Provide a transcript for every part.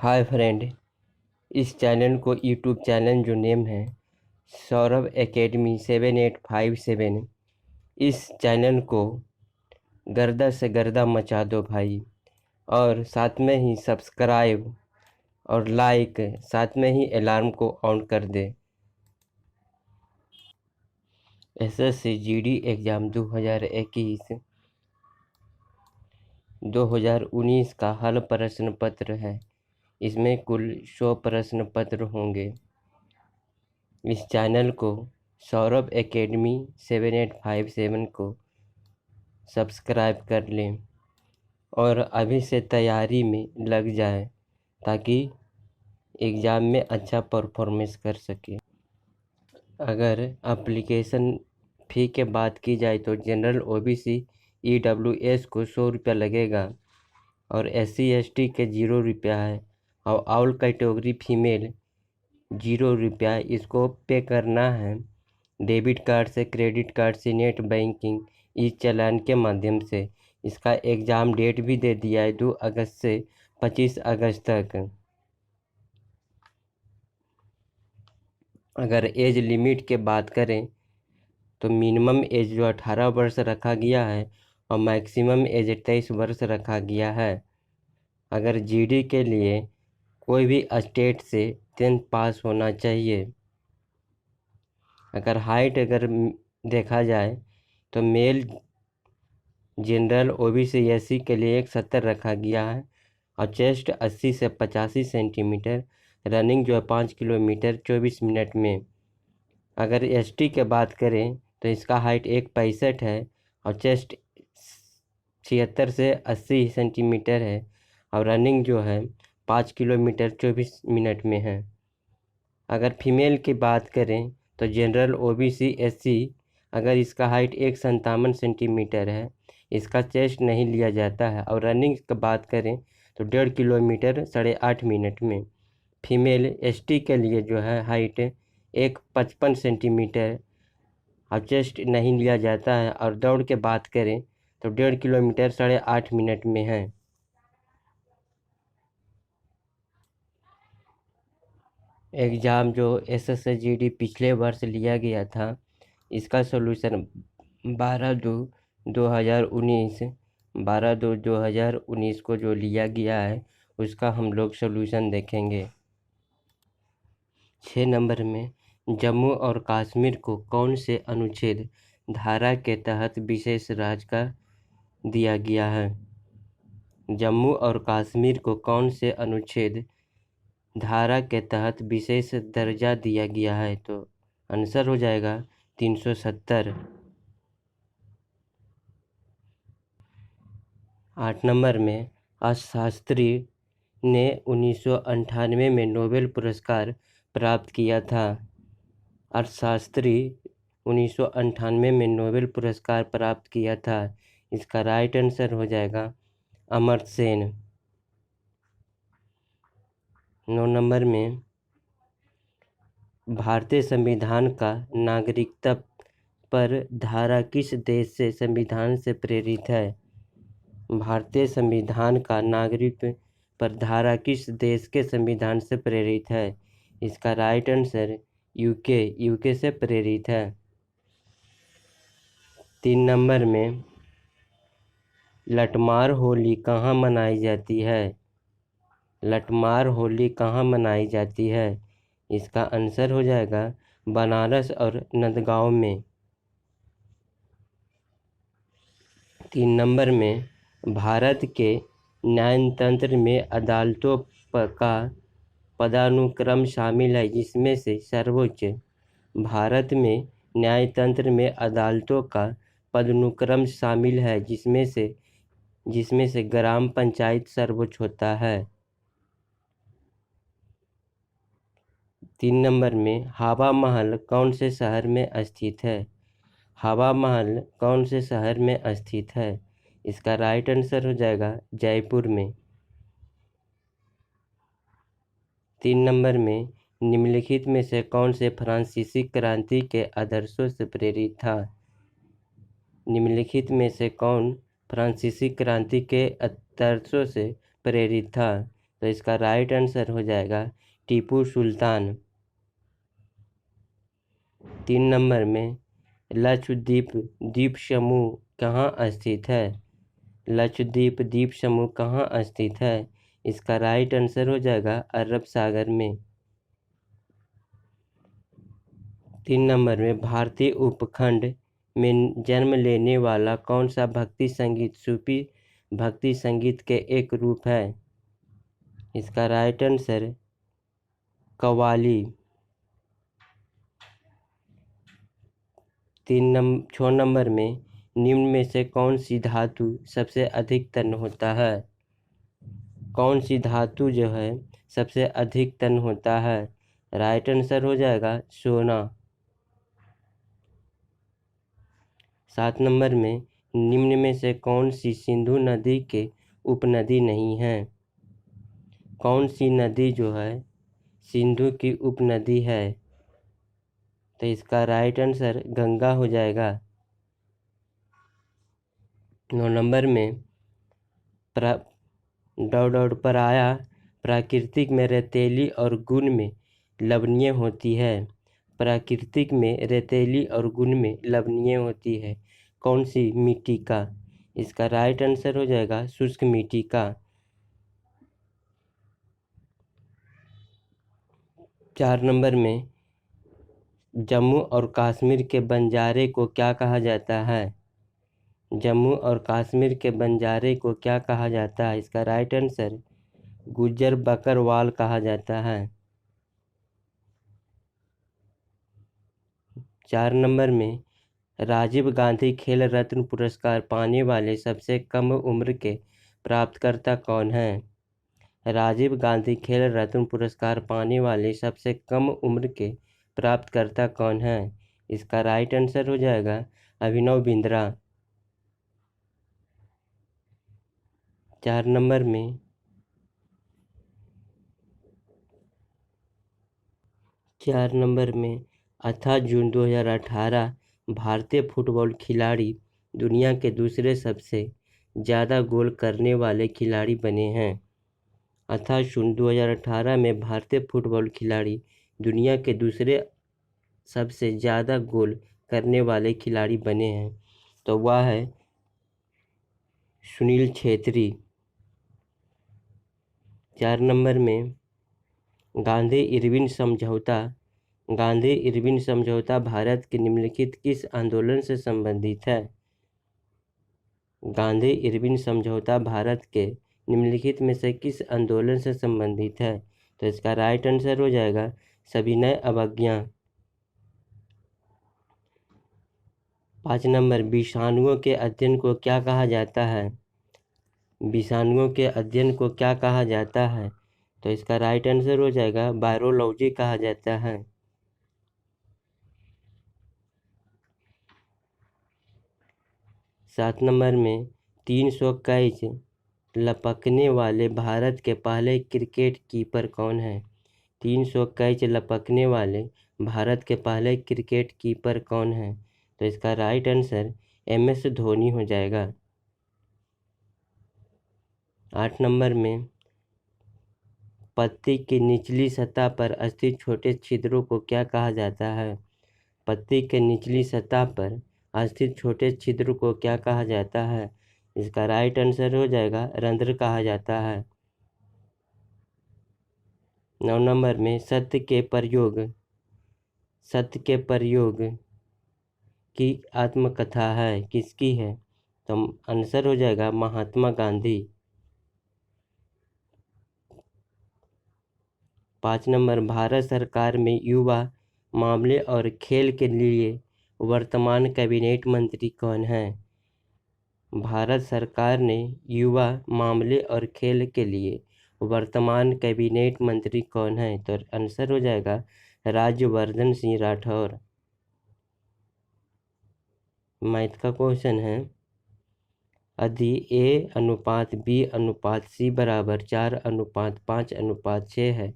Hi friend, इस channel को YouTube channel जो नेम है सौरभ एकेडमी 7857, इस चैनल को गर्दा से गर्दा मचा दो भाई। और साथ में ही सब्सक्राइब और लाइक, साथ में ही अलार्म को ऑन कर दे। एसएससी जीडी एग्ज़ाम 2021-2019 का हल प्रश्न पत्र है। इसमें कुल 100 प्रश्न पत्र होंगे। इस चैनल को सौरभ एकेडमी 7857 को सब्सक्राइब कर लें और अभी से तैयारी में लग जाएं ताकि एग्ज़ाम में अच्छा परफॉर्मेंस कर सके। अगर एप्लीकेशन फ़ी के बात की जाए तो जनरल ओबीसी ईडब्ल्यूएस को 100 रुपया लगेगा और SC ST के 0 रुपया है और ऑल कैटेगरी फीमेल 0 रुपया इसको पे करना है डेबिट कार्ड से, क्रेडिट कार्ड से, नेट बैंकिंग, ई चालान के माध्यम से। इसका एग्ज़ाम डेट भी दे दिया है 2 अगस्त से 25 अगस्त तक। अगर एज लिमिट के बात करें तो मिनिमम एज जो 18 वर्ष रखा गया है और मैक्सिमम एज 23 वर्ष रखा गया है। अगर जीडी के लिए कोई भी स्टेट से 10th पास होना चाहिए। अगर हाइट देखा जाए तो मेल जनरल ओबीसी SC के लिए 170 रखा गया है और चेस्ट 80 से 85 सेंटीमीटर, रनिंग जो है 5 किलोमीटर 24 मिनट में। अगर ST के बात करें तो इसका हाइट 165 है और चेस्ट 76 से 80 सेंटीमीटर है और रनिंग जो है 5 किलोमीटर 24 मिनट में है। अगर फीमेल की बात करें तो जनरल ओबीसी SC, अगर इसका हाइट 157 सेंटीमीटर है, इसका चेस्ट नहीं लिया जाता है और रनिंग की बात करें तो 1.5 किलोमीटर 8.5 मिनट में। फीमेल ST के लिए जो है हाइट 155 सेंटीमीटर और चेस्ट नहीं लिया जाता है और दौड़ के बात करें तो 1.5 किलोमीटर 8.5 मिनट में है। एग्ज़ाम जो SSC GD पिछले वर्ष लिया गया था, इसका सॉल्यूशन 12/2/2019 को जो लिया गया है उसका हम लोग सॉल्यूशन देखेंगे। 6 नंबर में जम्मू और कश्मीर को कौन से अनुच्छेद धारा के तहत विशेष राज्य का दिया गया है? जम्मू और कश्मीर को कौन से अनुच्छेद धारा के तहत विशेष दर्जा दिया गया है? तो आंसर हो जाएगा 370। 8 नंबर में अर्थशास्त्री ने 1998 में नोबेल पुरस्कार प्राप्त किया था। अर्थशास्त्री 1998 में नोबेल पुरस्कार प्राप्त किया था। इसका राइट आंसर हो जाएगा अमर्त्य सेन। 9 नंबर में भारतीय संविधान का नागरिकता पर धारा किस देश से संविधान से प्रेरित है? भारतीय संविधान का नागरिक पर धारा किस देश के संविधान से प्रेरित है? इसका राइट आंसर यूके से प्रेरित है। 3 नंबर में लठमार होली कहाँ मनाई जाती है? लठमार होली कहाँ मनाई जाती है? इसका आंसर हो जाएगा बनारस और नंदगांव में। 3 नंबर में भारत के न्यायतंत्र में अदालतों का पदानुक्रम शामिल है जिसमें से सर्वोच्च। भारत में न्यायतंत्र में अदालतों का पदानुक्रम शामिल है जिसमें से ग्राम पंचायत सर्वोच्च होता है। 3 नंबर में हवा महल कौन से शहर में स्थित है? हवा महल कौन से शहर में स्थित है? इसका राइट आंसर हो जाएगा जयपुर में। 3 नंबर में निम्नलिखित में से कौन से फ्रांसीसी क्रांति के आदर्शों से प्रेरित था? निम्नलिखित में से कौन फ्रांसीसी क्रांति के आदर्शों से प्रेरित था? तो इसका राइट आंसर हो जाएगा टीपू सुल्तान। 3 नंबर में लक्षद्वीप द्वीप समूह कहाँ स्थित है? लक्षद्वीप द्वीप समूह कहाँ स्थित है? इसका राइट आंसर हो जाएगा अरब सागर में। 3 नंबर में भारतीय उपखंड में जन्म लेने वाला कौन सा भक्ति संगीत सूफी भक्ति संगीत के एक रूप है? इसका राइट आंसर कव्वाली। 6 नंबर में निम्न में से कौन सी धातु सबसे अधिक तन होता है? कौन सी धातु जो है सबसे अधिक तन होता है? राइट आंसर हो जाएगा सोना। 7 नंबर में निम्न में से कौन सी सिंधु नदी के उपनदी नहीं है? कौन सी नदी जो है सिंधु की उपनदी है? तो इसका राइट आंसर गंगा हो जाएगा। 9 नंबर में पराया प्राकृतिक में रेतीली और गुण में लवणीय होती है। प्राकृतिक में रेतीली और गुण में लवणीय होती है कौन सी मिट्टी का? इसका राइट आंसर हो जाएगा शुष्क मिट्टी का। 4 नंबर में जम्मू और कश्मीर के बंजारे को क्या कहा जाता है? जम्मू और कश्मीर के बंजारे को क्या कहा जाता है? इसका राइट आंसर गुज्जर बकरवाल कहा जाता है। 4 नंबर में राजीव गांधी खेल रत्न पुरस्कार पाने वाले सबसे कम उम्र के प्राप्तकर्ता कौन हैं? राजीव गांधी खेल रत्न पुरस्कार पाने वाले सबसे कम उम्र के प्राप्तकर्ता कौन हैं? इसका राइट आंसर हो जाएगा अभिनव बिंद्रा। 4 नंबर में 4 नंबर में 8 जून 2018 भारतीय फुटबॉल खिलाड़ी दुनिया के दूसरे सबसे ज़्यादा गोल करने वाले खिलाड़ी बने हैं। 8 जून 2018 में भारतीय फुटबॉल खिलाड़ी दुनिया के दूसरे सबसे ज़्यादा गोल करने वाले खिलाड़ी बने हैं, तो वह है सुनील छेत्री। 4 नंबर में गांधी इरविन समझौता भारत के निम्नलिखित किस आंदोलन से संबंधित है? गांधी इरविन समझौता भारत के निम्नलिखित में से किस आंदोलन से संबंधित है? तो इसका राइट आंसर हो जाएगा सविनय अवज्ञा। 5 नंबर विषाणुओं के अध्ययन को क्या कहा जाता है? विषाणुओं के अध्ययन को क्या कहा जाता है? तो इसका राइट आंसर हो जाएगा वायरोलॉजी कहा जाता है। 7 नंबर में 300 कैच लपकने वाले भारत के पहले क्रिकेट कीपर कौन है? 300 कैच लपकने वाले भारत के पहले क्रिकेट कीपर कौन है? तो इसका राइट आंसर MS धोनी हो जाएगा। 8 नंबर में पत्ती की निचली सतह पर स्थित छोटे छिद्रों को क्या कहा जाता है? पत्ती के निचली सतह पर स्थित छोटे छिद्र को क्या कहा जाता है? इसका राइट आंसर हो जाएगा रंध्र कहा जाता है। 9 नंबर में सत्य के प्रयोग की आत्मकथा है किसकी है? तो आंसर हो जाएगा महात्मा गांधी। 5 नंबर भारत सरकार में युवा मामले और खेल के लिए वर्तमान कैबिनेट मंत्री कौन है? भारत सरकार ने युवा मामले और खेल के लिए वर्तमान कैबिनेट मंत्री कौन है? तो आंसर हो जाएगा राज्यवर्धन सिंह राठौर। मैथ का क्वेश्चन है यदि A/B/C बराबर 4/5/6 है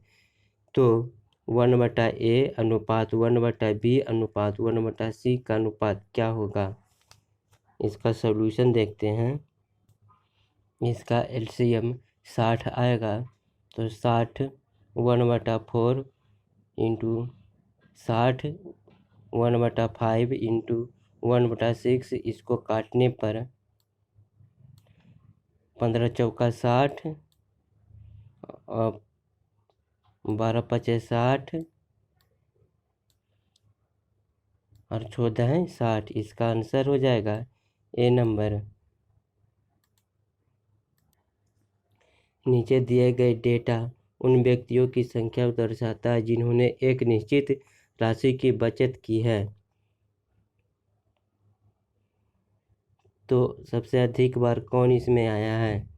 तो 1/A/1/B/1/C का अनुपात क्या होगा? इसका सॉल्यूशन देखते हैं। इसका LCM 60 आएगा तो 60 1/4 इंटू 60 1/5 इंटू 1/6, इसको काटने पर 15 चौका 60 और 12 पचे 60 और 14 है 60। इसका आंसर हो जाएगा ए नंबर। नीचे दिए गए डेटा उन व्यक्तियों की संख्या को दर्शाता है जिन्होंने एक निश्चित राशि की बचत की है। तो सबसे अधिक बार कौन इसमें आया है?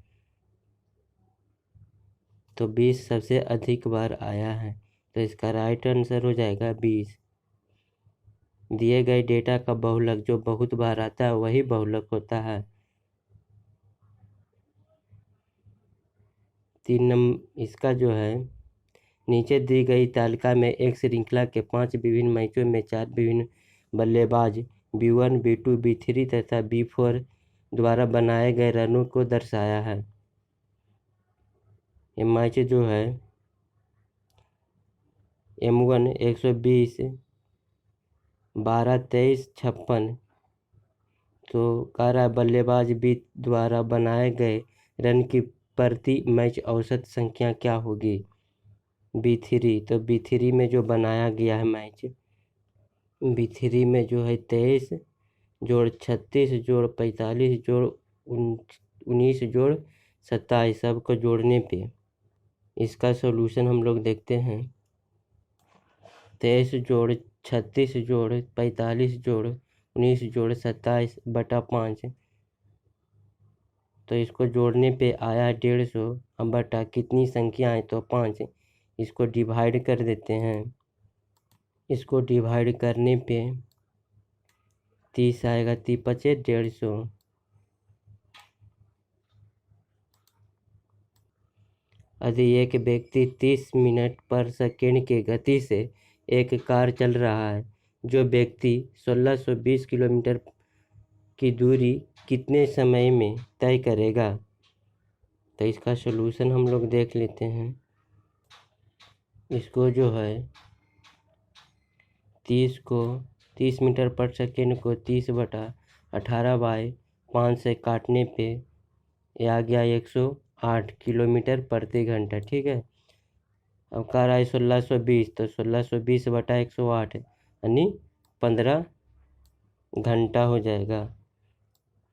तो 20 सबसे अधिक बार आया है, तो इसका राइट आंसर हो जाएगा 20। दिए गए डेटा का बहुलक जो बहुत बार आता है वही बहुलक होता है। 3 नंबर इसका जो है, नीचे दी गई तालिका में एक श्रृंखला के 5 विभिन्न मैचों में 4 विभिन्न बल्लेबाज B1, B2, B3 तथा B4 द्वारा बनाए गए रनों को दर्शाया है। ये मैच जो है M1 120 12 23 56, तो कह रहा है बल्लेबाज बी द्वारा बनाए गए रन की प्रति मैच औसत संख्या क्या होगी? B3, तो B3 में जो बनाया गया है मैच, B3 में जो है 23 जोड़ 36 जोड़ 45 जोड़ 19 जोड़ 27 सबको जोड़ने पे इसका सॉल्यूशन हम लोग देखते हैं। 23 जोड़ 36 जोड़ 45 जोड़ 19 जोड़ 27/5, तो इसको जोड़ने पे आया 150। अब बटा कितनी संख्या है? तो 5। इसको डिवाइड कर देते हैं। इसको डिवाइड करने पे 30 आएगा, 30 पचे 150। यदि एक व्यक्ति 30 मिनट पर सेकेंड की गति से एक कार चल रहा है, जो व्यक्ति 1620 किलोमीटर की दूरी कितने समय में तय करेगा? तो इसका सलूशन हम लोग देख लेते हैं। इसको जो है 30 मीटर पर सेकेंड को 30/18/5 से काटने पे आ गया 108 किलोमीटर प्रति घंटा। ठीक है। अब कह रहा है 1620, तो 1620/108 यानी 15 घंटा हो जाएगा।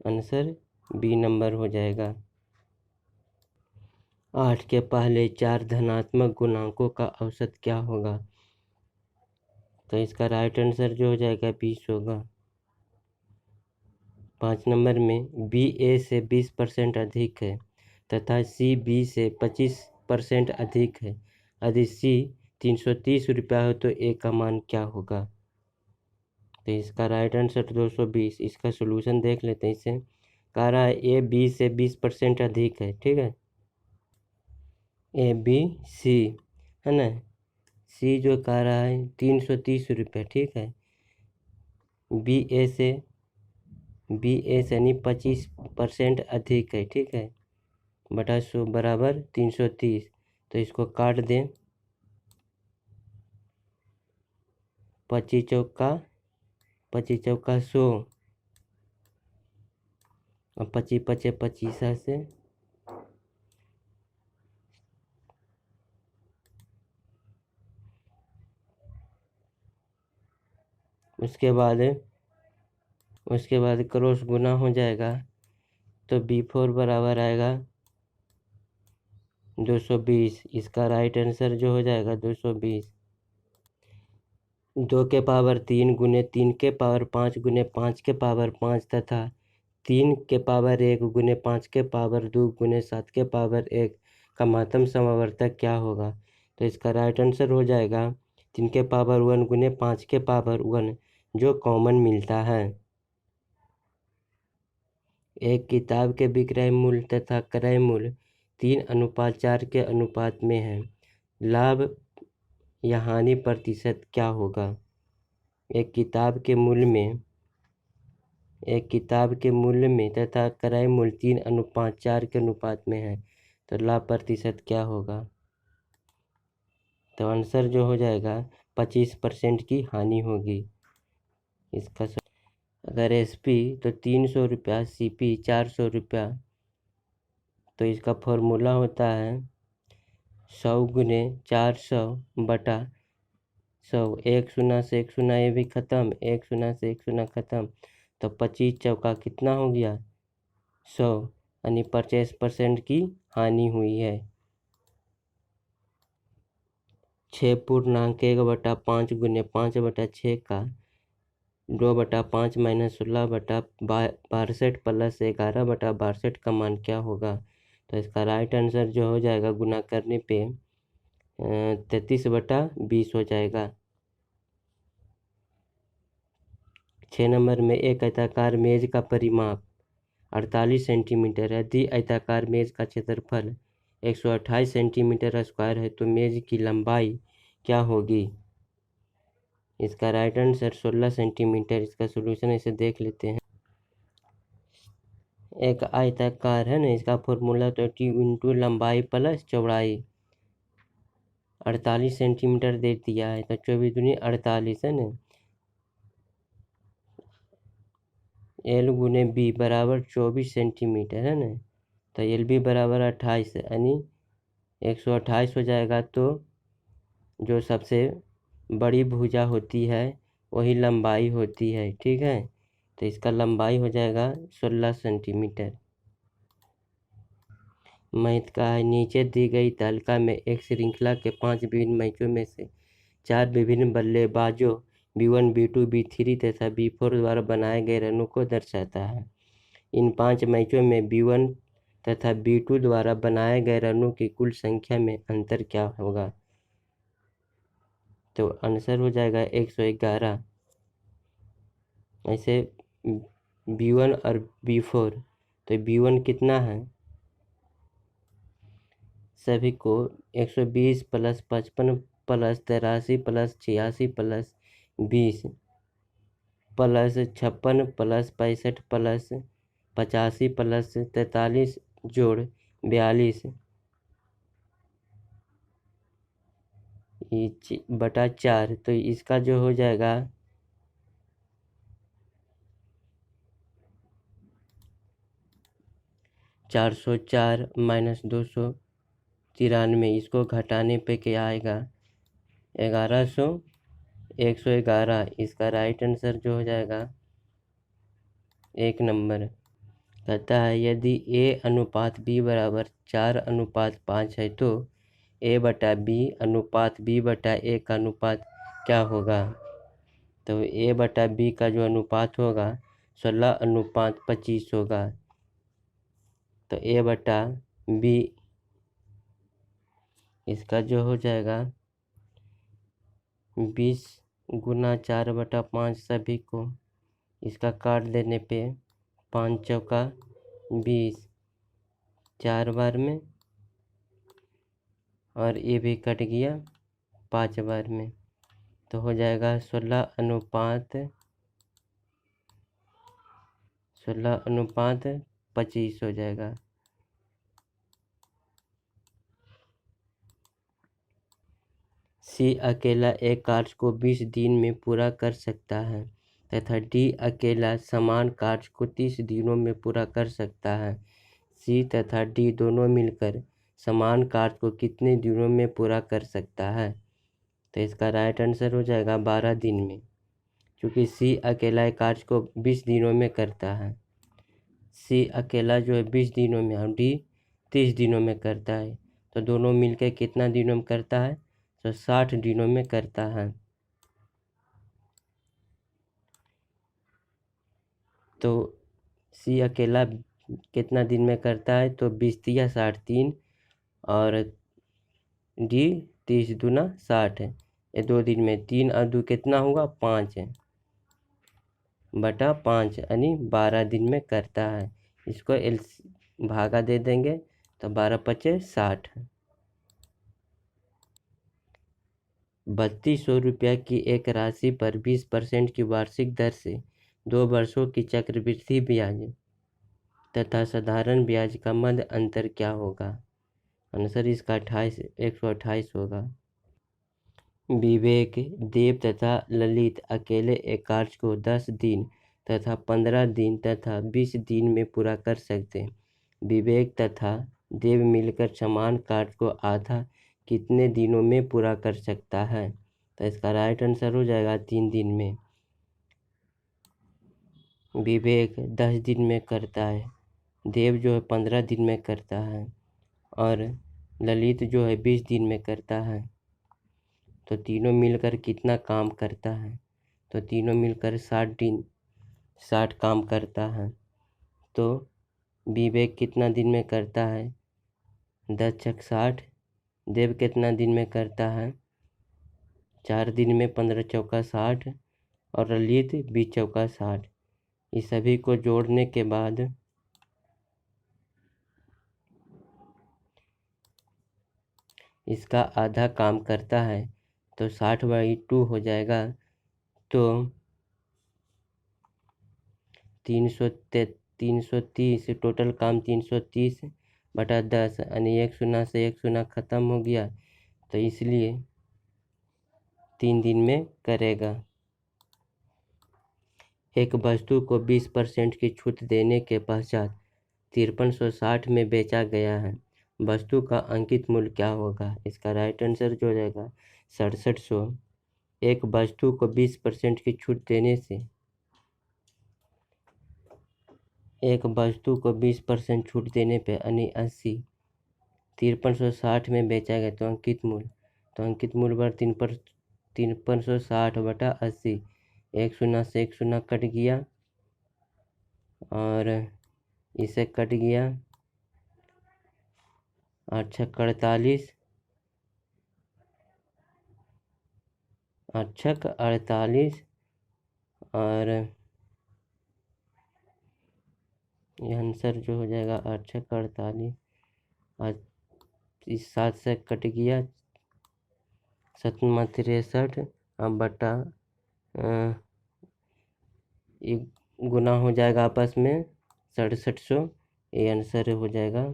आंसर बी नंबर हो जाएगा। 8 के पहले 4 धनात्मक गुणांकों का औसत क्या होगा? तो इसका राइट आंसर जो हो जाएगा 20 होगा। 5 नंबर में बी ए से 20% अधिक है तथा सी बी से 25% अधिक है। यदि सी 330 रुपया हो तो ए का मान क्या होगा? तो इसका राइट आंसर 220। इसका सोल्यूशन देख लेते हैं। इसे कह रहा है ए बी से 20% अधिक है। ठीक है, ए बी सी है ना। सी जो कह रहा है 330 रुपये। ठीक है, बी ए से यानी 25% अधिक है। ठीक है, बटा 100 बराबर 330। तो इसको काट दें। 25 चौका 100 और 25 पचे 25 से उसके बाद क्रॉस गुना हो जाएगा, तो B4 बराबर आएगा 220। इसका राइट आंसर जो हो जाएगा 220। 2 के पावर 3 गुने 3 के पावर 5 गुने 5 के पावर 5 तथा 3 के पावर 1 गुने 5 के पावर 2 गुने 7 के पावर 1 का महत्तम समावर्तक क्या होगा? तो इसका राइट आंसर हो जाएगा 3 के पावर 1 गुने 5 के पावर 1, जो कॉमन मिलता है। एक किताब के विक्रय मूल्य तथा क्रय मूल्य 3:4 के अनुपात में है। लाभ या हानि प्रतिशत क्या होगा? एक किताब के मूल्य में तथा क्रय मूल्य 3:4 के अनुपात में है, तो लाभ प्रतिशत क्या होगा? तो आंसर जो हो जाएगा 25% की हानि होगी इसका। अगर SP तो 300 रुपया, CP 400 रुपया, तो इसका फॉर्मूला होता है 100 गुने 400 बटा 100। 1 शून्य से 1 शून्य ये भी ख़त्म, 1 शून्य से 1 शून्य ख़त्म, तो 25 चौका कितना हो गया 100, यानी 50% की हानि हुई है। 6.1/5 गुने 5/6 का 2/5 माइनस 16/62 प्लस 11/62 का मान क्या होगा? तो इसका राइट आंसर जो हो जाएगा गुना करने पे 33/20 हो जाएगा। 6 नंबर में एक आयताकार मेज का परिमाप 48 सेंटीमीटर है। यदि आयताकार मेज का क्षेत्रफल 128 सेंटीमीटर स्क्वायर है तो मेज की लंबाई क्या होगी? इसका राइट आंसर 16 सेंटीमीटर। इसका सॉल्यूशन इसे देख लेते हैं। एक आयताकार है ना, इसका फॉर्मूला तो टी इंटू लंबाई प्लस चौड़ाई। 48 सेंटीमीटर दे दिया है तो 24 दूनी 48 है ना, L गुने B बराबर 24 सेंटीमीटर है ना, तो LB बराबर 28 यानी 128 हो जाएगा। तो जो सबसे बड़ी भुजा होती है वही लंबाई होती है, ठीक है। तो इसका लंबाई हो जाएगा 16 सेंटीमीटर। मैथ का है, नीचे दी गई तालिका में एक श्रृंखला के 5 विभिन्न मैचों में से 4 विभिन्न बल्लेबाजों B1, B2, B3 तथा B4 द्वारा बनाए गए रनों को दर्शाता है। इन 5 मैचों में B1 तथा B2 द्वारा बनाए गए रनों की कुल संख्या में अंतर क्या होगा? तो आंसर हो जाएगा 111। ऐसे B1 और B4, तो B1 कितना है? सभी को 120 plus 55 plus 83 plus 86 plus 20 plus 56 plus 65 plus 85 plus 43 जोड़ 42 बटा 4, तो इसका जो हो जाएगा 404 माइनस 293, इसको घटाने पे क्या आएगा 1100, 111। इसका राइट आंसर जो हो जाएगा 1 नंबर। कहता है यदि A/B बराबर 4:5 है तो A/B/B/A का अनुपात क्या होगा? तो A/B का जो अनुपात होगा 16:25 होगा। तो A/B इसका जो हो जाएगा 20 गुना 4/5, सभी को इसका काट देने पे 5 चौका 20, 4 बार में, और ये भी कट गया 5 बार में, तो हो जाएगा 16:25 हो जाएगा। C अकेला एक कार्य को 20 दिन में पूरा कर सकता है तथा D अकेला समान कार्य को 30 दिनों में पूरा कर सकता है। C तथा D दोनों मिलकर समान कार्य को कितने दिनों में पूरा कर सकता है? तो इसका राइट आंसर हो जाएगा 12 दिन में, क्योंकि C अकेला एक कार्य को 20 दिनों में करता है। C अकेला जो है 20 दिनों में और D 30 दिनों में करता है, तो दोनों मिलकर कितना दिनों में करता है? तो 60 दिनों में करता है। तो C अकेला कितना दिन में करता है? तो 20 तिया 60, 3, और D 30 दूना 60 है, ये 2 दिन में। 3 और 2 कितना होगा? 5 है, बटा 5 यानी 12 दिन में करता है। इसको L भागा दे देंगे तो 12×5 = 60। 3200 रुपया की एक राशि पर 20% की वार्षिक दर से 2 वर्षों की चक्रवृद्धि ब्याज तथा साधारण ब्याज का मध्य अंतर क्या होगा? आंसर इसका 128 होगा। विवेक, देव तथा ललित अकेले एक कार्य को 10 दिन तथा 15 दिन तथा 20 दिन में पूरा कर सकते हैं। विवेक तथा देव मिलकर समान कार्य को आधा कितने दिनों में पूरा कर सकता है? तो इसका राइट आंसर हो जाएगा 3 दिन में। विवेक 10 दिन में करता है, देव जो है 15 दिन में करता है और ललित जो है 20 दिन में करता है। तो तीनों मिलकर कितना काम करता है? तो तीनों मिलकर 60 काम करता है। तो विवेक कितना दिन में करता है? 10 छक 60। देव कितना दिन में करता है? 4 दिन में 15 चौका 60 और ललित 20 चौका 60। इस सभी को जोड़ने के बाद इसका आधा काम करता है तो 60/2 हो जाएगा। तो 330 टोटल काम 330/10 यानी 1 शून्य से 1 शून्य ख़त्म हो गया, तो इसलिए 3 दिन में करेगा। एक वस्तु को 20% की छूट देने के पश्चात 5360 में बेचा गया है, वस्तु का अंकित मूल्य क्या होगा? इसका राइट आंसर जो हो जाएगा 6700। एक वस्तु को 20% की छूट देने से एक वस्तु को 20% छूट देने पे यानी 80 5360 में बेचा गया, तो अंकित मूल्य पर 5360/80। 1 शून्य से 1 शून्य कट गया और इसे कट गया 8 छक 48, 8 छक 48 और ये आंसर जो हो जाएगा 8 छक 48 और इस 7 से कट गया 7 63 बटा एक गुना हो जाएगा आपस में 6700। ये आंसर हो जाएगा।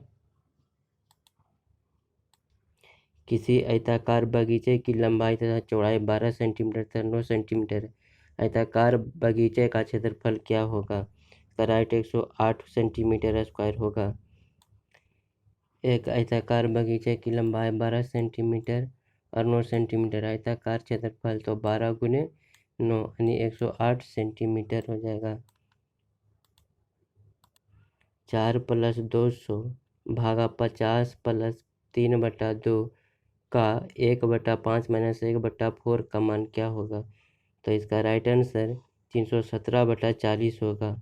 किसी आयताकार बगीचे की लंबाई तथा चौड़ाई 12 सेंटीमीटर तथा 9 सेंटीमीटर। आयताकार बगीचे का क्षेत्रफल क्या होगा? इसका राइट 108 सेंटीमीटर स्क्वायर होगा। एक आयताकार बगीचे की लंबाई 12 सेंटीमीटर और 9 सेंटीमीटर। आयताकार क्षेत्रफल तो 12 गुने 9 यानी 108 सेंटीमीटर हो जाएगा। 4 + 200 भागा 50 + 3/2 का 1/5 - 1/4 का मान क्या होगा? तो इसका राइट आंसर 317/40 होगा।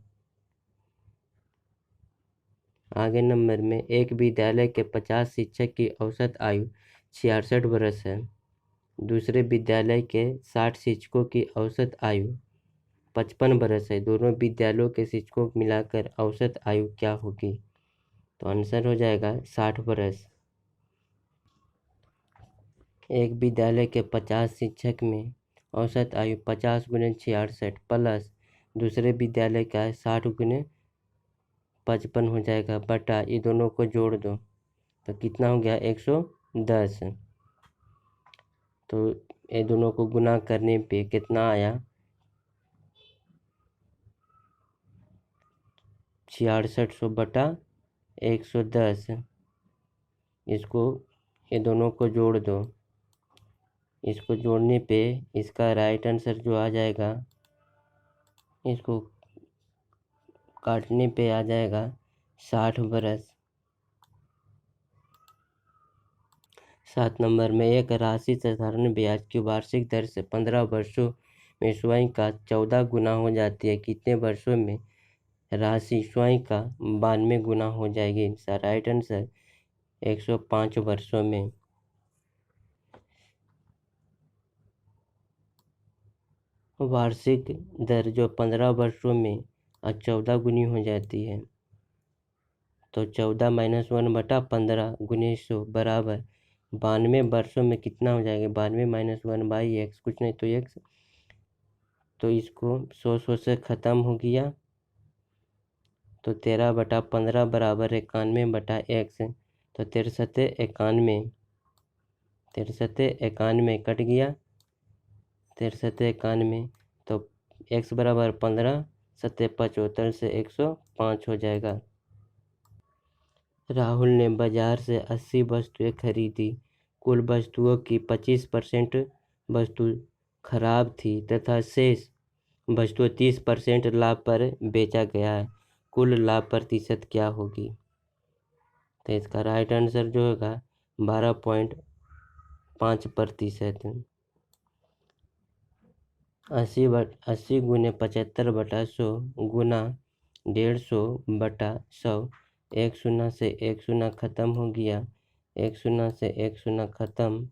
आगे नंबर में एक विद्यालय के 50 शिक्षक की औसत आयु 66 वर्ष है। दूसरे विद्यालय के 60 शिक्षकों की औसत आयु 55 वर्ष है। दोनों विद्यालयों के शिक्षकों को मिलाकर औसत आयु क्या होगी? तो आंसर हो जाएगा 60 वर्ष। एक विद्यालय के 50 शिक्षक में औसत आयु 50 × 66 प्लस दूसरे विद्यालय का 60 × 55 हो जाएगा बटा ये दोनों को जोड़ दो तो कितना हो गया 110। तो ये दोनों को गुना करने पे कितना आया 6600/110। इसको ये दोनों को जोड़ दो, इसको जोड़ने पे इसका राइट आंसर जो आ जाएगा, इसको काटने पे आ जाएगा 60 वर्ष। 7 नंबर में एक राशि साधारण ब्याज की वार्षिक दर से 15 वर्षों में स्वयं का 14 गुना हो जाती है, कितने वर्षों में राशि स्वयं का 92 गुना हो जाएगी? इसका राइट आंसर 105 वर्षों में। वार्षिक दर जो 15 वर्षों में 14 गुनी हो जाती है, तो 14 - 1/15 × 100 बराबर 92 वर्षों में कितना हो जाएगा 92 - 1/x, कुछ नहीं तो x। तो इसको 100 से ख़त्म हो गया तो 13/15 बराबर 91/x। तो 63 91 कट गया तेरह सत्ते 91, तो x बराबर 15, सत्ते 75 से 105 हो जाएगा। राहुल ने बाजार से 80 वस्तुएं खरीदी। कुल वस्तुओं की 25% वस्तु खराब थी तथा शेष वस्तुएं 30% लाभ पर बेचा गया है। कुल लाभ प्रतिशत क्या होगी? तो इसका राइट आंसर जो होगा 12.5%। 80 गुने 75/100 गुना 150 बटा 100। एक शून्य से एक शून्य खत्म हो गया, एक शून्य से एक शून्य खत्म,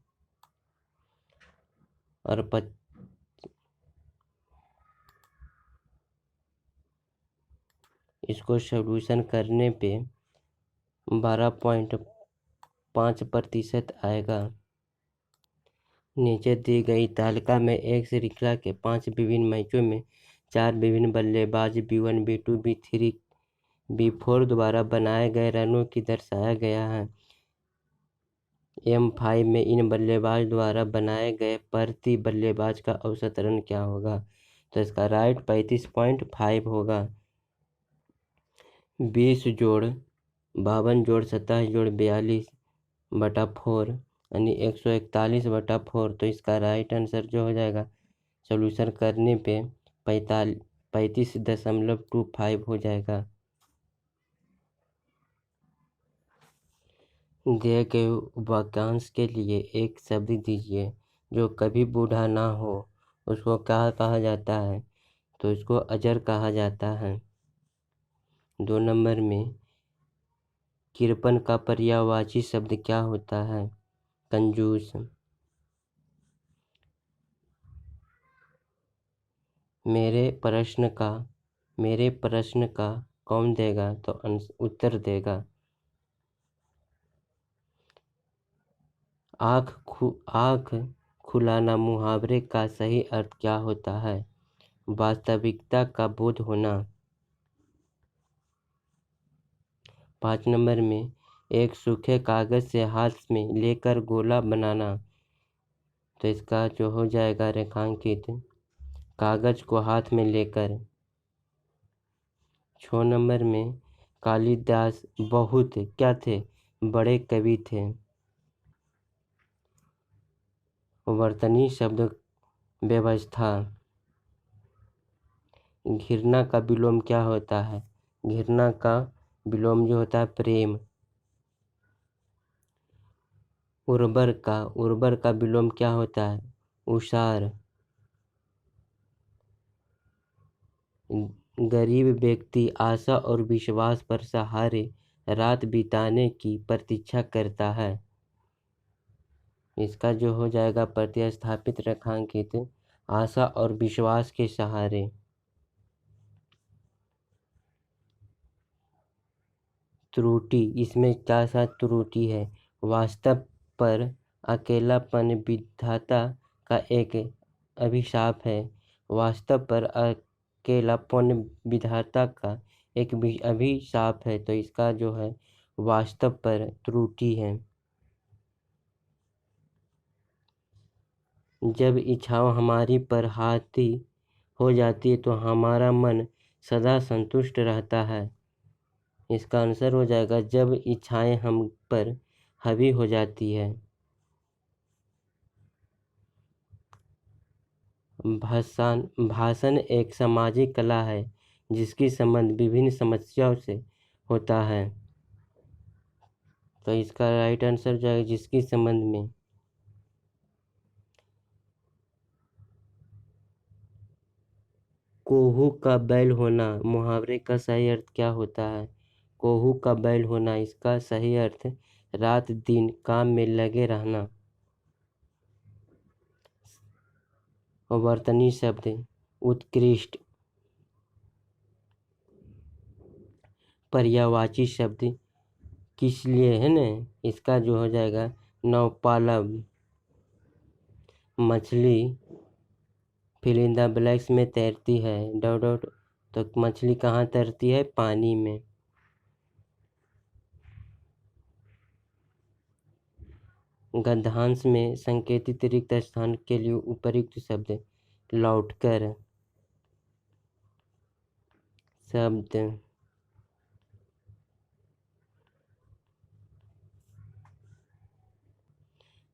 और इसको सॉल्यूशन करने पे 12.5% आएगा। नीचे दी गई तालिका में एक श्रृंखला के 5 विभिन्न मैचों में 4 विभिन्न बल्लेबाज B1, B2, B3, B4 द्वारा बनाए गए रनों की दर्शाया गया है। M5 में इन बल्लेबाज द्वारा बनाए गए प्रति बल्लेबाज का औसत रन क्या होगा? तो इसका राइट 35.5 होगा। 20 जोड़ 52 जोड़ 27 जोड़ 42/4 यानी 141/4। तो इसका राइट आंसर जो हो जाएगा सॉल्यूशन करने पे 35.25 हो जाएगा। दिए गए वाक्यांश के लिए एक शब्द दीजिए जो कभी बूढ़ा ना हो। उसको क्या कहा जाता है? तो इसको अजर कहा जाता है। 2 नंबर में कृपण का पर्यायवाची शब्द क्या होता है? कंजूस। मेरे प्रश्न का कौन देगा? तो उत्तर देगा। आँख खुलाना मुहावरे का सही अर्थ क्या होता है? वास्तविकता का बोध होना। 5 नंबर में एक सूखे कागज से हाथ में लेकर गोला बनाना। तो इसका जो हो जाएगा रेखांकित कागज को हाथ में लेकर। 6 नंबर में कालिदास बहुत क्या थे? बड़े कवि थे। वर्तनी शब्द व्यवस्था। घृणा का विलोम क्या होता है? घृणा का विलोम जो होता है प्रेम। उर्वर का विलोम क्या होता है? उषार। गरीब व्यक्ति आशा और विश्वास पर सहारे रात बिताने की प्रतीक्षा करता है। इसका जो हो जाएगा प्रतिस्थापित रेखांकित आशा और विश्वास के सहारे। त्रुटि, इसमें क्या सा त्रुटि है? वास्तव पर अकेलापन विधाता का एक अभिशाप है। वास्तव पर अकेलापन विधाता का एक अभिशाप है। तो इसका जो है वास्तव पर त्रुटि है। जब इच्छाओं हमारी पर हावी हो जाती है तो हमारा मन सदा संतुष्ट रहता है। इसका आंसर हो जाएगा जब इच्छाएं हम पर हावी हो जाती है। भाषण एक सामाजिक कला है जिसकी संबंध विभिन्न समस्याओं से होता है। तो इसका राइट आंसर जो है जिसकी संबंध में। कोहू का बैल होना मुहावरे का सही अर्थ क्या होता है? कोहू का बैल होना, इसका सही अर्थ रात दिन काम में लगे रहना। वर्तनी शब्द उत्कृष्ट। पर्यायवाची शब्द किस लिए है ना? इसका जो हो जाएगा नौपालब। मछली फिल इन द ब्लैक्स में तैरती है डॉट डॉट। तो मछली कहाँ तैरती है? पानी में। गद्यांश में संकेतित रिक्त स्थान के लिए उपयुक्त शब्द लौटकर शब्द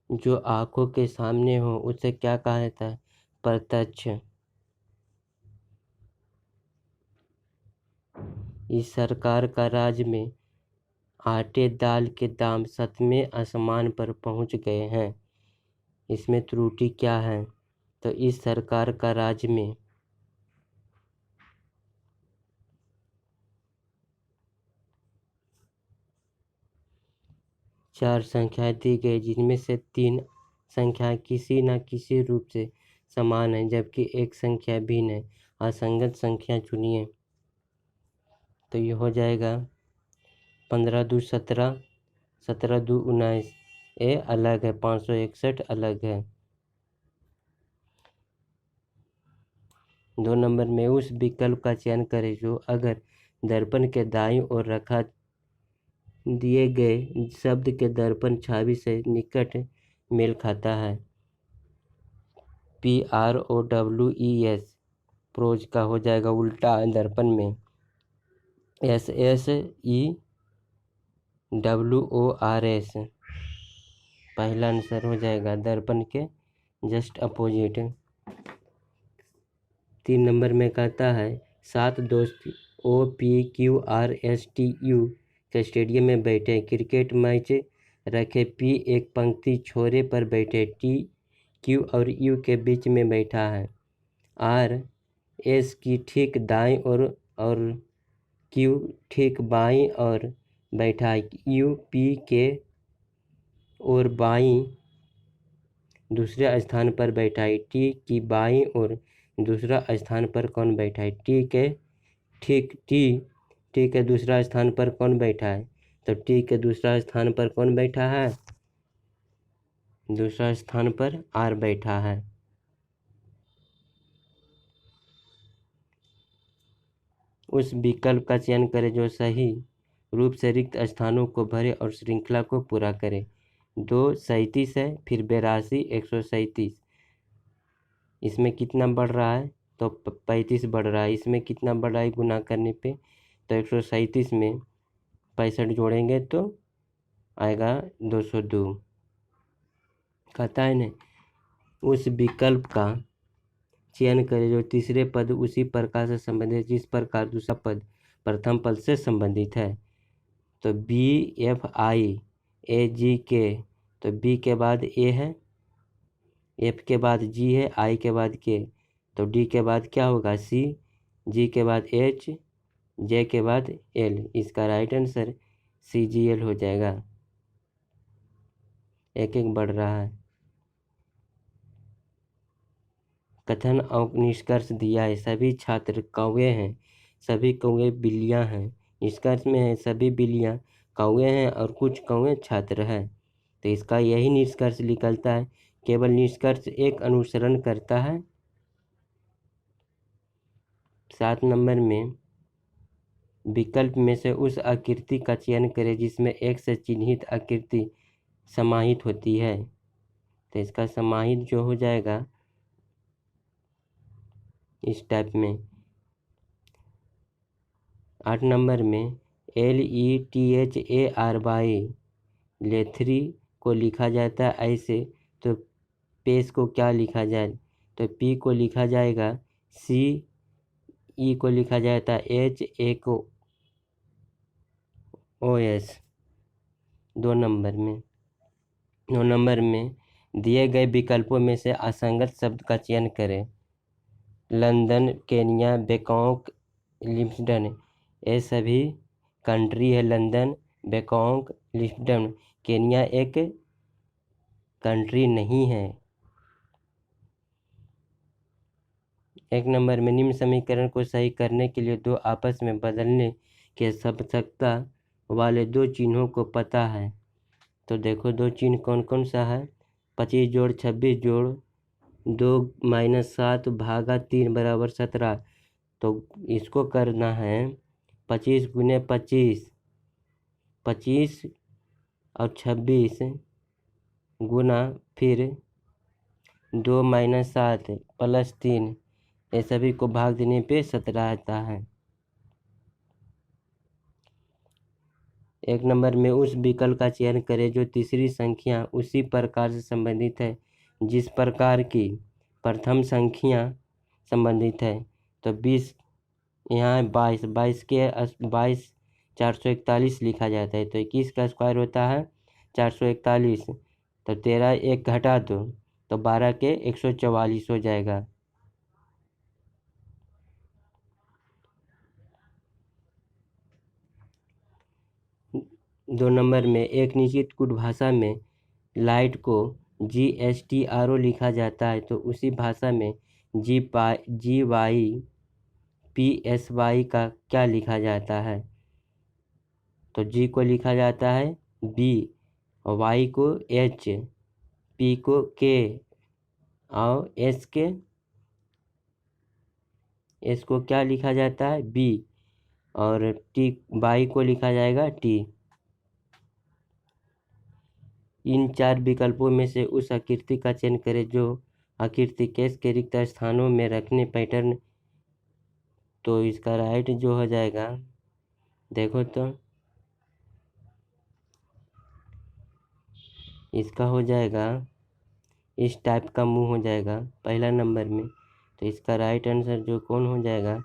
जो आंखों के सामने हो उसे क्या कहा जाता है? प्रत्यक्ष। इस सरकार का राज्य में आटे दाल के दाम 7वें आसमान पर पहुंच गए हैं। इसमें त्रुटि क्या है? तो इस सरकार का राज्य में चार संख्याएं दी गई जिनमें से 3 संख्याएं किसी न किसी रूप से समान है जबकि एक संख्या भिन्न है। असंगत संख्या चुनिए। तो ये हो जाएगा 15 दूनी 17, 17 दूनी 19। ये अलग है, 561 अलग है। 2 नंबर में उस विकल्प का चयन करें जो अगर दर्पण के दाईं ओर रखा दिए गए शब्द के दर्पण छवि से निकट मेल खाता है। PROWES प्रोज का हो जाएगा उल्टा दर्पण में SSEWORS पहला आंसर हो जाएगा दर्पण के जस्ट अपोजिट। 3 नंबर में कहता है 7 दोस्त OPQRSTU के स्टेडियम में बैठे क्रिकेट मैच रखे। P एक पंक्ति छोरे पर बैठे T Q और U के बीच में बैठा है। R S की ठीक दाईं और Q ठीक बाईं और बैठा है। U P के और बाईं दूसरे स्थान पर बैठा है। T की बाईं और दूसरा स्थान पर कौन बैठा है? T के दूसरा स्थान पर कौन बैठा है? तो T के दूसरा स्थान पर कौन बैठा है? दूसरा स्थान पर R बैठा है। उस विकल्प का चयन करें जो सही रूप से रिक्त स्थानों को भरे और श्रृंखला को पूरा करे। 237 है, फिर 82, 137। इसमें कितना बढ़ रहा है? तो 35 बढ़ रहा है। इसमें कितना बढ़ रहा है गुना करने पे? तो 137 में 65 जोड़ेंगे तो आएगा 202। कहता है न उस विकल्प का चयन करें जो तीसरे पद उसी प्रकार से संबंधित जिस प्रकार दूसरा पद प्रथम पद से संबंधित है। तो BFIAGK, तो B के बाद A है, F के बाद G है, I के बाद K, तो D के बाद क्या होगा? C, G के बाद H, J के बाद L। इसका राइट आंसर CGL हो जाएगा। एक एक बढ़ रहा है। कथन और निष्कर्ष दिया है। सभी छात्र कौवे हैं, सभी कौवे बिल्लियां हैं। निष्कर्ष में है सभी बिल्लियां कौवे हैं और कुछ कौवे छात्र हैं। तो इसका यही निष्कर्ष निकलता है। केवल निष्कर्ष एक अनुसरण करता है। 7 नंबर में विकल्प में से उस आकृति का चयन करें जिसमें एक से चिन्हित आकृति समाहित होती है। तो इसका समाहित जो हो जाएगा इस टाइप में। 8 नंबर में LETHARY लेथरी को लिखा जाता है ऐसे, तो पेश को क्या लिखा जाए? तो P को लिखा जाएगा C, E को लिखा जाता है H, A को OS। 2 नंबर में दिए गए विकल्पों में से असंगत शब्द का चयन करें। लंदन, केन्या, बैंकॉक, लिस्बन, ये सभी कंट्री है। London, Bangkok, Lisbon. केन्या एक कंट्री नहीं है। 1 नंबर में निम्न समीकरण को सही करने के लिए 2 आपस में बदलने की आवश्यकता वाले 2 चिन्हों को पता है। तो देखो 2 चिन्ह कौन कौन सा है? 25 जोड़ 26 जोड़ 2 - 7 भागा 3 बराबर 17। तो इसको करना है 25 गुने 25, 25 और 26 गुना फिर 2 - 7 + 3, ये सभी को भाग देने पे 17 आता है। एक नंबर में उस विकल्प का चयन करें जो तीसरी संख्या उसी प्रकार से संबंधित है जिस प्रकार की प्रथम संख्या संबंधित है। तो 20 यहाँ 22 441 लिखा जाता है, तो 21 का स्क्वायर होता है 441, तो 13 एक घटा दो तो 12 के 144 हो जाएगा। दो नंबर में एक निश्चित कुट भाषा में लाइट को GSTRO लिखा जाता है, तो उसी भाषा में GYPSY का क्या लिखा जाता है। तो G को लिखा जाता है B, Y को H, P को K और S को क्या लिखा जाता है B, और T Y को लिखा जाएगा T। इन 4 विकल्पों में से उस आकृति का चयन करें जो आकृति केस के रिक्त स्थानों में रखने पैटर्न। तो इसका राइट जो हो जाएगा, देखो तो इसका हो जाएगा इस टाइप का मुंह हो जाएगा पहला नंबर में। तो इसका राइट आंसर जो कौन हो जाएगा,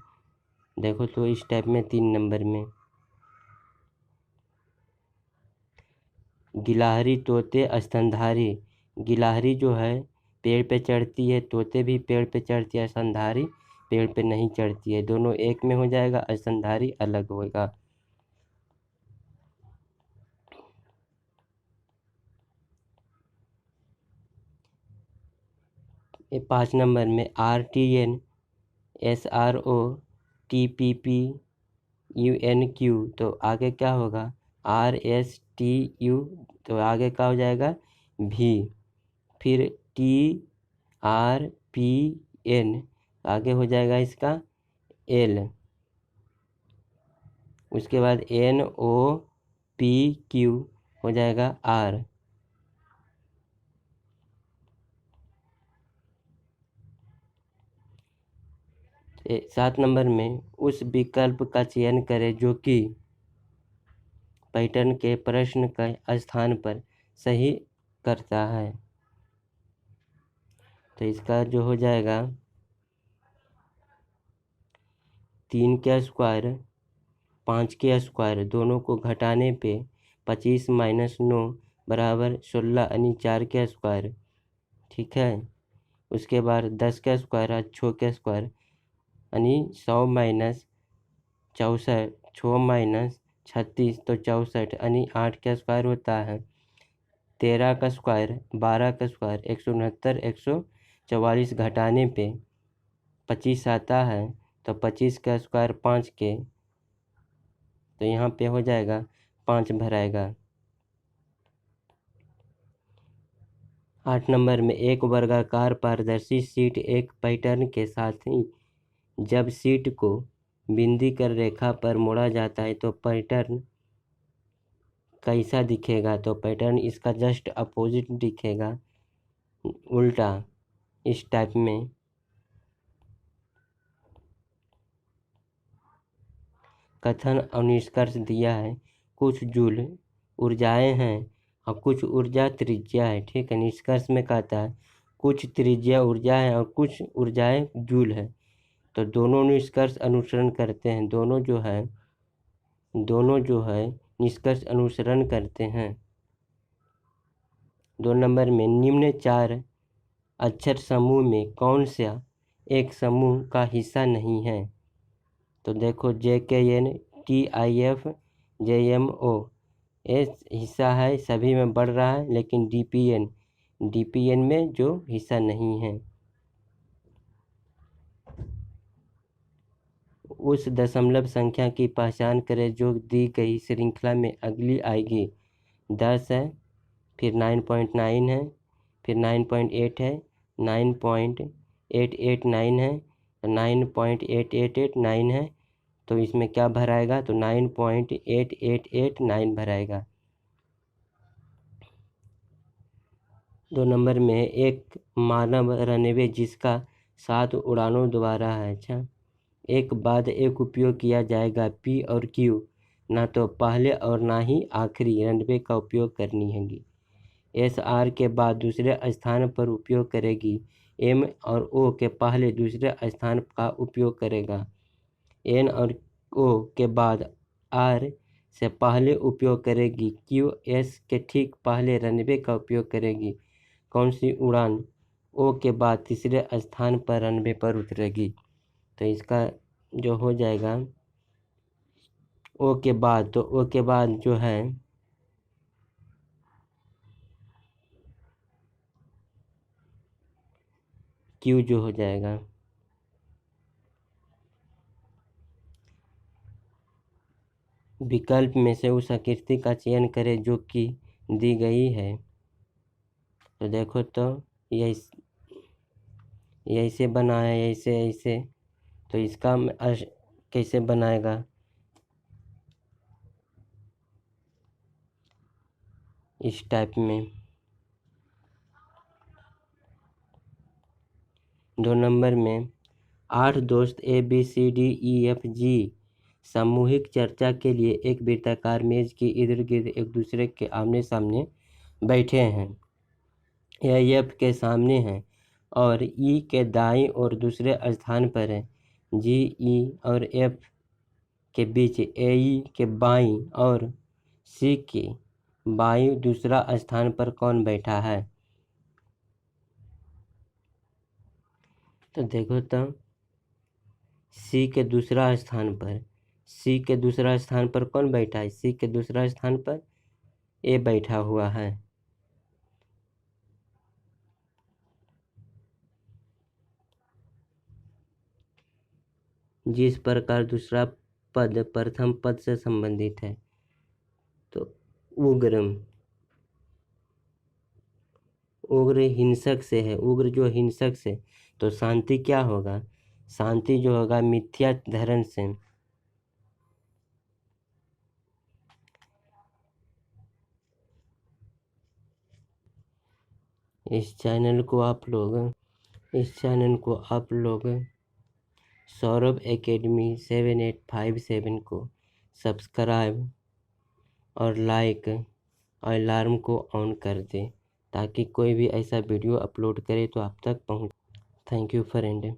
देखो तो इस टाइप में 3 नंबर में। गिलहरी तोते स्तनधारी, गिलहरी जो है पेड़ पे चढ़ती है, तोते भी पेड़ पे चढ़ती है, स्तनधारी पेड़ पे नहीं चढ़ती है, दोनों एक में हो जाएगा, स्तनधारी अलग होगा। ये 5 नंबर में RTN SRO TPP UNQ, तो आगे क्या होगा RSTU, तो आगे क्या हो जाएगा V, फिर TRPN, आगे हो जाएगा इसका L, उसके बाद NOPQ हो जाएगा R। 7 नंबर में उस विकल्प का चयन करें जो कि पैटर्न के प्रश्न के स्थान पर सही करता है। तो इसका जो हो जाएगा 3 के स्क्वायर 5 के स्क्वायर दोनों को घटाने पे 25 - 9 बराबर 16 यानी 4 के स्क्वायर, ठीक है। उसके बाद 10 का स्क्वायर और 6 के स्क्वायर यानी 100 - 64, 6 - 36 तो 64 यानी 8 का स्क्वायर होता है। 13 का स्क्वायर 12 का स्क्वायर 169, 144 घटाने पे 25 आता है, तो 25 का स्क्वायर 5 के, तो यहाँ पे हो जाएगा 5 भराएगा। 8 नंबर में एक वर्गाकार पारदर्शी शीट एक पैटर्न के साथ ही जब शीट को बिंदी कर रेखा पर मोड़ा जाता है तो पैटर्न कैसा दिखेगा। तो पैटर्न इसका जस्ट अपोजिट दिखेगा, उल्टा इस टाइप में। कथन और निष्कर्ष दिया है, कुछ जूल ऊर्जाएं हैं और कुछ ऊर्जा त्रिज्या है, ठीक है। निष्कर्ष में कहता है कुछ त्रिज्या ऊर्जा है और कुछ ऊर्जाएं जूल है, तो दोनों निष्कर्ष अनुसरण करते हैं, दोनों जो है निष्कर्ष अनुसरण करते हैं। 2 नंबर में निम्न 4 अक्षर समूह में कौन सा एक समूह का हिस्सा नहीं है। तो देखो JKN TIF JMO ये हिस्सा है, सभी में बढ़ रहा है, लेकिन DPN में जो हिस्सा नहीं है। उस दशमलव संख्या की पहचान करें जो दी गई श्रृंखला में अगली आएगी। 10 है, फिर 9.9 है, फिर 9.8 है, 9.889 है, 9.8889 है, तो इसमें क्या भराएगा, तो 9.8889 भराएगा। 2 नंबर में एक मानव रनवे जिसका 7 उड़ानों द्वारा है। अच्छा, एक बाद एक उपयोग किया जाएगा पी और क्यू, ना तो पहले और ना ही आखिरी रनवे का उपयोग करनी होगी। एस आर के बाद दूसरे स्थान पर उपयोग करेगी। एम और ओ के पहले दूसरे स्थान का उपयोग करेगा। एन और ओ के बाद आर से पहले उपयोग करेगी। क्यू एस के ठीक पहले रनवे का उपयोग करेगी। कौन सी उड़ान ओ के बाद तीसरे स्थान पर रनवे पर उतरेगी? तो इसका जो हो जाएगा ओ के बाद, तो ओ के बाद जो है क्यू जो हो जाएगा। विकल्प में से उस आकृति का चयन करें जो कि दी गई है। तो देखो, तो ये ऐसे बना है, ऐसे ऐसे, तो इसका कैसे बनाएगा? इस टाइप में। 2 नंबर में 8 दोस्त ABCDEFG सामूहिक चर्चा के लिए एक वृत्ताकार मेज के इर्द गिर्द एक दूसरे के आमने सामने बैठे हैं। यह एफ के सामने है और ई के दाईं और दूसरे स्थान पर है। जी, ई और एफ के बीच ए ई के बाईं और सी के बाईं दूसरा स्थान पर कौन बैठा है? तो देखो, तो सी के दूसरा स्थान पर, सी के दूसरा स्थान पर कौन बैठा है? सी के दूसरा स्थान पर ए बैठा हुआ है। जिस प्रकार दूसरा पद प्रथम पद से संबंधित है, तो उग्र, उग्र हिंसक से है। उग्र जो हिंसक से, तो शांति क्या होगा? शांति जो होगा मिथ्या धरण से। इस चैनल को आप लोग सौरभ एकेडमी 7857 को सब्सक्राइब और लाइक और अलार्म को ऑन कर दें ताकि कोई भी ऐसा वीडियो अपलोड करे तो आप तक पहुँच। Thank you friend.